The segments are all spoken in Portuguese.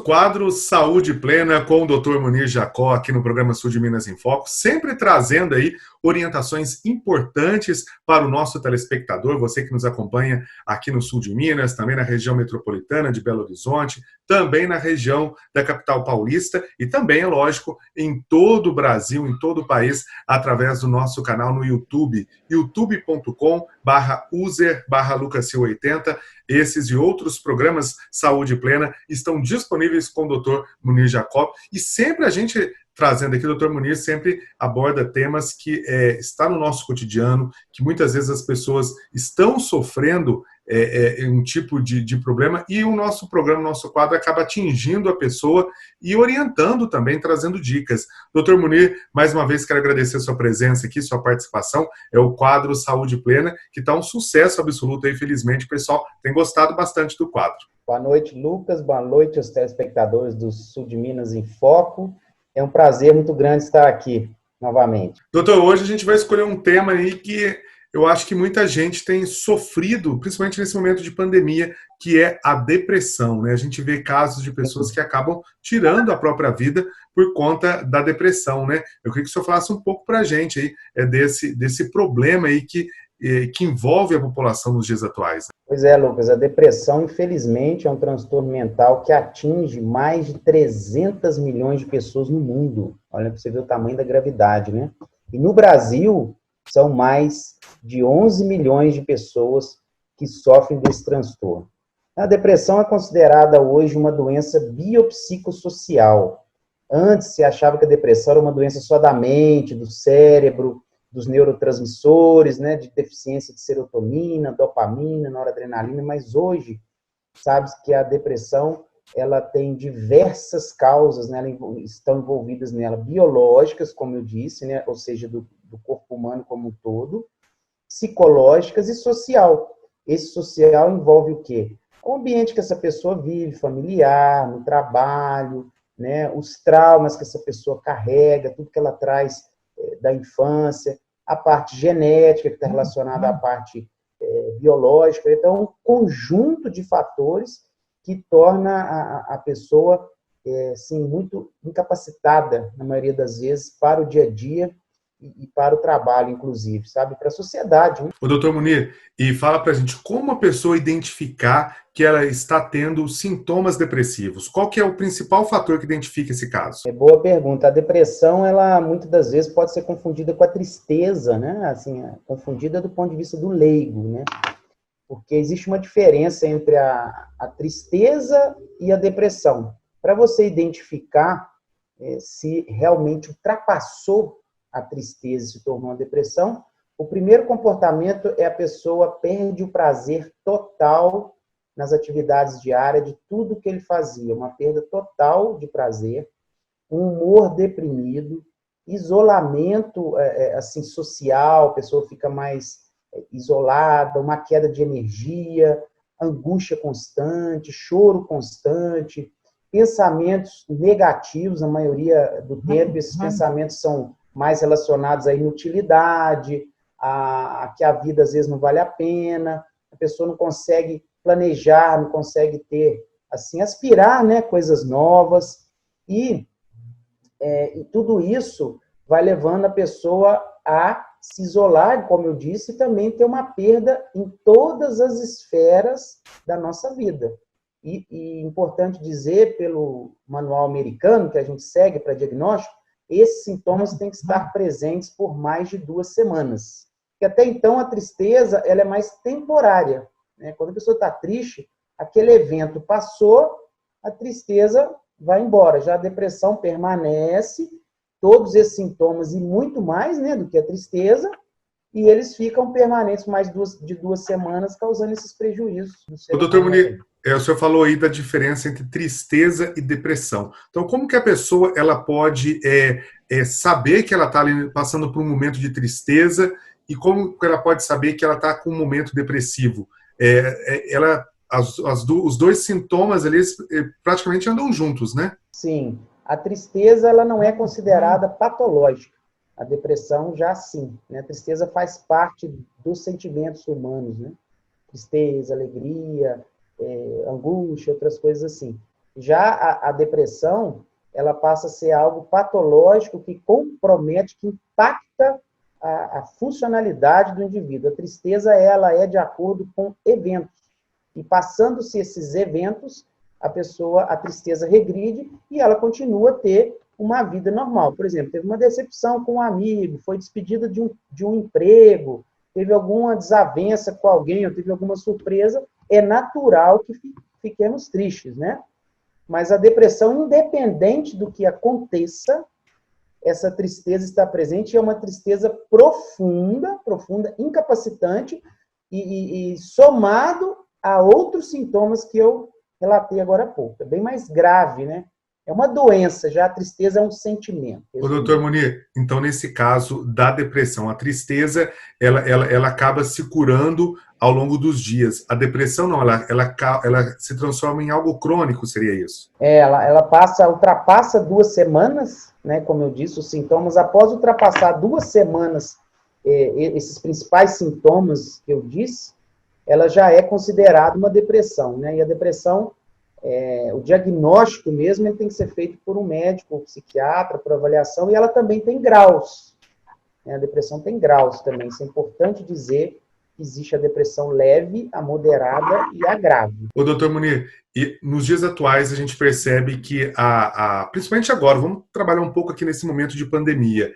nosso quadro Saúde Plena com o Dr. Munir Jacó aqui no programa Sul de Minas em Foco, sempre trazendo aí orientações importantes para o nosso telespectador, você que nos acompanha aqui no sul de Minas, também na região metropolitana de Belo Horizonte, também na região da capital paulista e também, é lógico, em todo o Brasil, em todo o país, através do nosso canal no YouTube, youtube.com/user/lucassil80. Esses e outros programas Saúde Plena estão disponíveis com o Dr. Munir Jacó. E sempre a gente trazendo aqui, o Dr. Munir sempre aborda temas que está no nosso cotidiano, que muitas vezes as pessoas estão sofrendo um tipo de problema, e o nosso programa, o nosso quadro, acaba atingindo a pessoa e orientando também, trazendo dicas. Dr. Munir, mais uma vez quero agradecer a sua presença aqui, sua participação. É o quadro Saúde Plena, que está um sucesso absoluto aí, felizmente, o pessoal tem gostado bastante do quadro. Boa noite, Lucas. Boa noite aos telespectadores do Sul de Minas em Foco. É um prazer muito grande estar aqui novamente. Doutor, hoje a gente vai escolher um tema aí que eu acho que muita gente tem sofrido, principalmente nesse momento de pandemia, que é a depressão, né? A gente vê casos de pessoas que acabam tirando a própria vida por conta da depressão, né? Eu queria que o senhor falasse um pouco para a gente aí desse problema aí que envolve a população nos dias atuais. Pois é, Lucas, a depressão, infelizmente, é um transtorno mental que atinge mais de 300 milhões de pessoas no mundo. Olha para você ver o tamanho da gravidade, né? E no Brasil, são mais de 11 milhões de pessoas que sofrem desse transtorno. A depressão é considerada hoje uma doença biopsicossocial. Antes se achava que a depressão era uma doença só da mente, do cérebro, dos neurotransmissores, né, de deficiência de serotonina, dopamina, noradrenalina, mas hoje sabe que a depressão ela tem diversas causas, né, estão envolvidas nela, biológicas, como eu disse, né, ou seja, do corpo humano como um todo, psicológicas e social. Esse social envolve o quê? O ambiente que essa pessoa vive, familiar, no trabalho, né, os traumas que essa pessoa carrega, tudo que ela traz da infância, a parte genética que está relacionada à parte biológica. Então, um conjunto de fatores que torna a pessoa assim, muito incapacitada, na maioria das vezes, para o dia a dia e para o trabalho, inclusive, sabe? Para a sociedade. Né? O doutor Munir, e fala para a gente como a pessoa identificar que ela está tendo sintomas depressivos. Qual que é o principal fator que identifica esse caso? É boa pergunta. A depressão, ela muitas das vezes pode ser confundida com a tristeza, né? Assim, confundida do ponto de vista do leigo, né? Porque existe uma diferença entre a tristeza e a depressão. Para você identificar se realmente ultrapassou a tristeza e se tornou uma depressão, o primeiro comportamento é a pessoa perde o prazer total nas atividades diárias de tudo que ele fazia, uma perda total de prazer, um humor deprimido, isolamento assim social, a pessoa fica mais isolada, uma queda de energia, angústia constante, choro constante, pensamentos negativos, a maioria do tempo, esses pensamentos são mais relacionados à inutilidade, a que a vida às vezes não vale a pena, a pessoa não consegue planejar, não consegue ter, assim, aspirar, né, coisas novas, e tudo isso vai levando a pessoa a se isolar, como eu disse, e também ter uma perda em todas as esferas da nossa vida. E importante dizer, pelo manual americano que a gente segue para diagnóstico, esses sintomas têm que estar presentes por mais de 2 semanas. Porque até então a tristeza ela é mais temporária. Né? Quando a pessoa está triste, aquele evento passou, a tristeza vai embora. Já a depressão permanece, todos esses sintomas e muito mais, né, do que a tristeza, e eles ficam permanentes mais de 2 semanas, causando esses prejuízos. O doutor Munir, o senhor falou aí da diferença entre tristeza e depressão. Então, como que a pessoa ela pode saber que ela está passando por um momento de tristeza e como que ela pode saber que ela está com um momento depressivo? Os dois sintomas ali praticamente andam juntos, né? Sim. A tristeza ela não é considerada patológica. A depressão já sim. Né? A tristeza faz parte dos sentimentos humanos, né? Tristeza, alegria, angústia, outras coisas assim. Já a depressão, ela passa a ser algo patológico que compromete, que impacta a funcionalidade do indivíduo. A tristeza, ela é de acordo com eventos. E passando-se esses eventos, a tristeza regride e ela continua a ter uma vida normal. Por exemplo, teve uma decepção com um amigo, foi despedida de um emprego, teve alguma desavença com alguém, ou teve alguma surpresa, é natural que fiquemos tristes, né? Mas a depressão, independente do que aconteça, essa tristeza está presente e é uma tristeza profunda, incapacitante e somado a outros sintomas que eu relatei agora há pouco. É bem mais grave, né? É uma doença, já a tristeza é um sentimento. Ô, doutor Munir, então nesse caso da depressão, a tristeza, ela acaba se curando ao longo dos dias. A depressão não, ela se transforma em algo crônico, seria isso? Ela ultrapassa 2 semanas, né? Como eu disse, os sintomas, após ultrapassar 2 semanas, esses principais sintomas que eu disse, ela já é considerada uma depressão, né? E a depressão, o diagnóstico mesmo, ele tem que ser feito por um médico, um psiquiatra, por avaliação, e ela também tem graus, né? A depressão tem graus também, isso é importante dizer que existe a depressão leve, a moderada e a grave. Ô, doutor Munir, e nos dias atuais a gente percebe que, principalmente agora, vamos trabalhar um pouco aqui nesse momento de pandemia,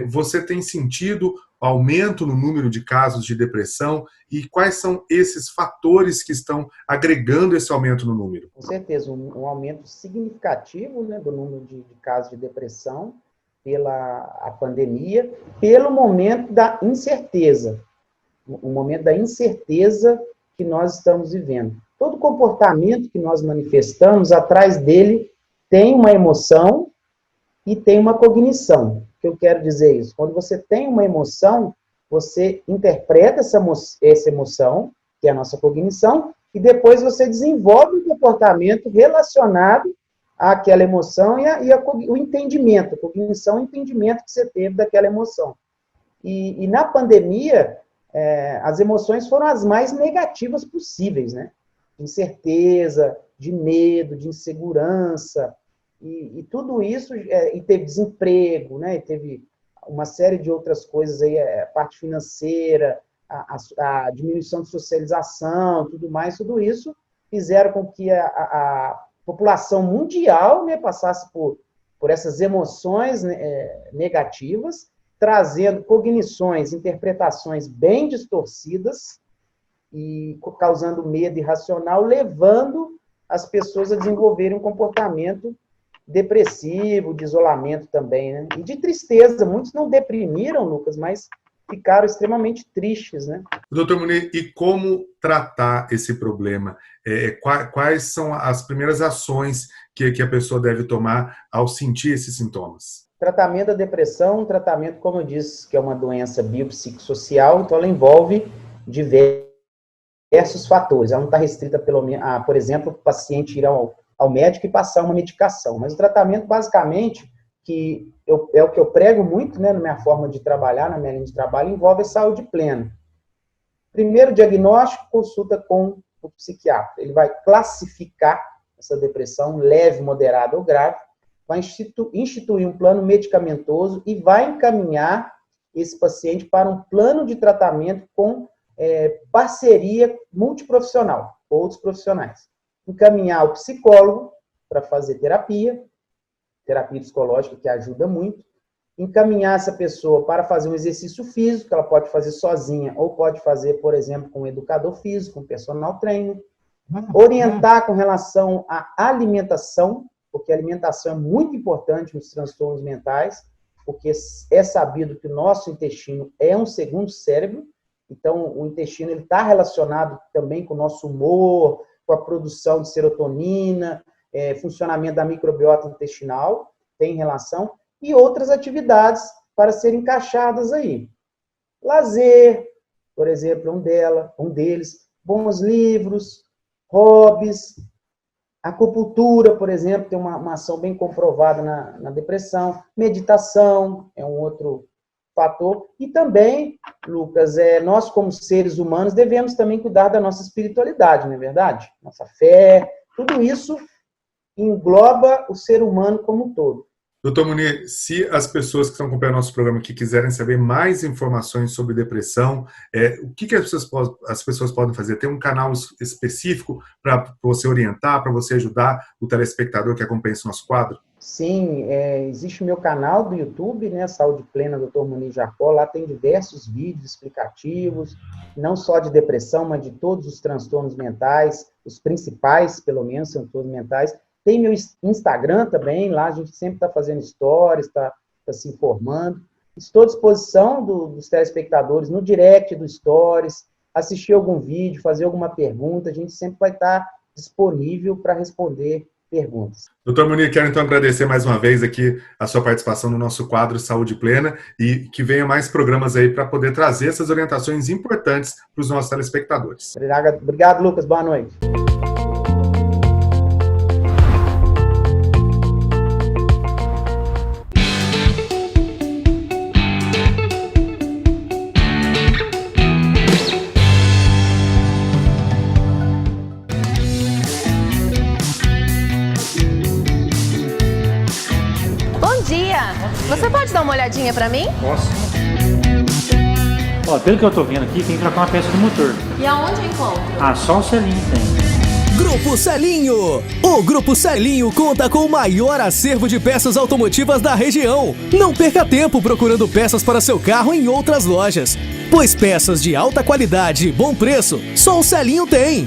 você tem sentido aumento no número de casos de depressão e quais são esses fatores que estão agregando esse aumento no número? Com certeza, um aumento significativo, né, do número de casos de depressão pela a pandemia, pelo momento da incerteza, o momento da incerteza que nós estamos vivendo. Todo comportamento que nós manifestamos, atrás dele tem uma emoção e tem uma cognição. O que eu quero dizer isso? Quando você tem uma emoção, você interpreta essa emoção, que é a nossa cognição, e depois você desenvolve um comportamento relacionado àquela emoção o entendimento, a cognição, o entendimento que você teve daquela emoção. E na pandemia, as emoções foram as mais negativas possíveis, né? De incerteza, de medo, de insegurança, e tudo isso, e teve desemprego, né? E teve uma série de outras coisas aí, a parte financeira, a diminuição de socialização, tudo mais, tudo isso fizeram com que a população mundial, né, passasse por essas emoções, né, negativas, trazendo cognições, interpretações bem distorcidas e causando medo irracional, levando as pessoas a desenvolverem um comportamento depressivo, de isolamento também, né? E de tristeza. Muitos não deprimiram, Lucas, mas ficaram extremamente tristes, né? Doutor Munir, e como tratar esse problema? Quais são as primeiras ações que a pessoa deve tomar ao sentir esses sintomas? Tratamento da depressão, tratamento, como eu disse, que é uma doença biopsicossocial, então ela envolve diversos fatores. Ela não está restrita, por exemplo, o paciente ir ao médico e passar uma medicação. Mas o tratamento, basicamente, é o que eu prego muito, né, na minha forma de trabalhar, na minha linha de trabalho, envolve a saúde plena. Primeiro diagnóstico, consulta com o psiquiatra. Ele vai classificar essa depressão leve, moderada ou grave, vai instituir um plano medicamentoso e vai encaminhar esse paciente para um plano de tratamento com parceria multiprofissional, com outros profissionais. Encaminhar o psicólogo para fazer terapia psicológica, que ajuda muito. Encaminhar essa pessoa para fazer um exercício físico, que ela pode fazer sozinha, ou pode fazer, por exemplo, com um educador físico, um personal trainer. Orientar com relação à alimentação, porque a alimentação é muito importante nos transtornos mentais, porque é sabido que o nosso intestino é um segundo cérebro, então o intestino está relacionado também com o nosso humor, com a produção de serotonina, funcionamento da microbiota intestinal, tem relação, e outras atividades para serem encaixadas aí. Lazer, por exemplo, um deles, bons livros, hobbies, acupuntura, por exemplo, tem uma ação bem comprovada na depressão, meditação é um outro fator, e também, Lucas, nós como seres humanos devemos também cuidar da nossa espiritualidade, não é verdade? Nossa fé, tudo isso engloba o ser humano como um todo. Doutor Munir, se as pessoas que estão acompanhando nosso programa aqui quiserem saber mais informações sobre depressão, o que as pessoas podem fazer? Tem um canal específico para você orientar, para você ajudar o telespectador que acompanha esse nosso quadro? Sim, existe o meu canal do YouTube, né, Saúde Plena, Dr. Munir Jacó. Lá tem diversos vídeos explicativos, não só de depressão, mas de todos os transtornos mentais, os principais, pelo menos, são todos mentais. Tem meu Instagram também, lá a gente sempre está fazendo stories, está se informando. Estou à disposição dos telespectadores no direct do Stories, assistir algum vídeo, fazer alguma pergunta, a gente sempre vai estar disponível para responder perguntas. Doutor Munir, quero então agradecer mais uma vez aqui a sua participação no nosso quadro Saúde Plena e que venha mais programas aí para poder trazer essas orientações importantes para os nossos telespectadores. Obrigado, Lucas. Boa noite. Você pode dar uma olhadinha pra mim? Posso. Ó, pelo que eu tô vendo aqui, tem que trocar uma peça do motor. E aonde eu encontro? Ah, só o Celinho tem. Grupo Celinho! O Grupo Celinho conta com o maior acervo de peças automotivas da região. Não perca tempo procurando peças para seu carro em outras lojas, pois peças de alta qualidade e bom preço, só o Celinho tem.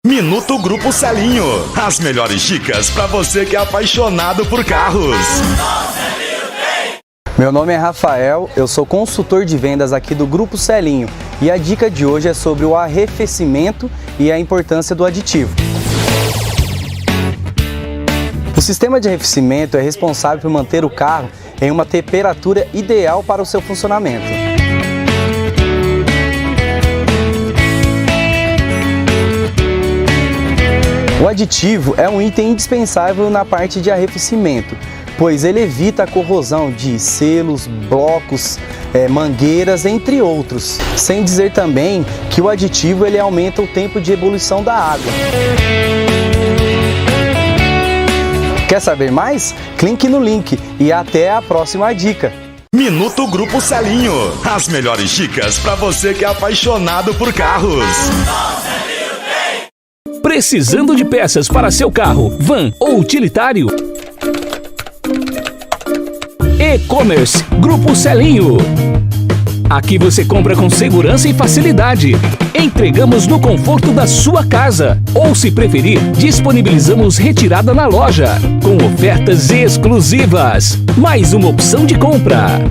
Minuto Grupo Celinho. As melhores dicas para você que é apaixonado por carros. Meu nome é Rafael, eu sou consultor de vendas aqui do Grupo Celinho e a dica de hoje é sobre o arrefecimento e a importância do aditivo. O sistema de arrefecimento é responsável por manter o carro em uma temperatura ideal para o seu funcionamento. O aditivo é um item indispensável na parte de arrefecimento, pois ele evita a corrosão de selos, blocos, mangueiras, entre outros. Sem dizer também que o aditivo ele aumenta o tempo de ebulição da água. Quer saber mais? Clique no link e até a próxima dica. Minuto Grupo Celinho. As melhores dicas para você que é apaixonado por carros. Precisando de peças para seu carro, van ou utilitário? E-commerce Grupo Celinho. Aqui você compra com segurança e facilidade. Entregamos no conforto da sua casa. Ou, se preferir, disponibilizamos retirada na loja, com ofertas exclusivas. Mais uma opção de compra.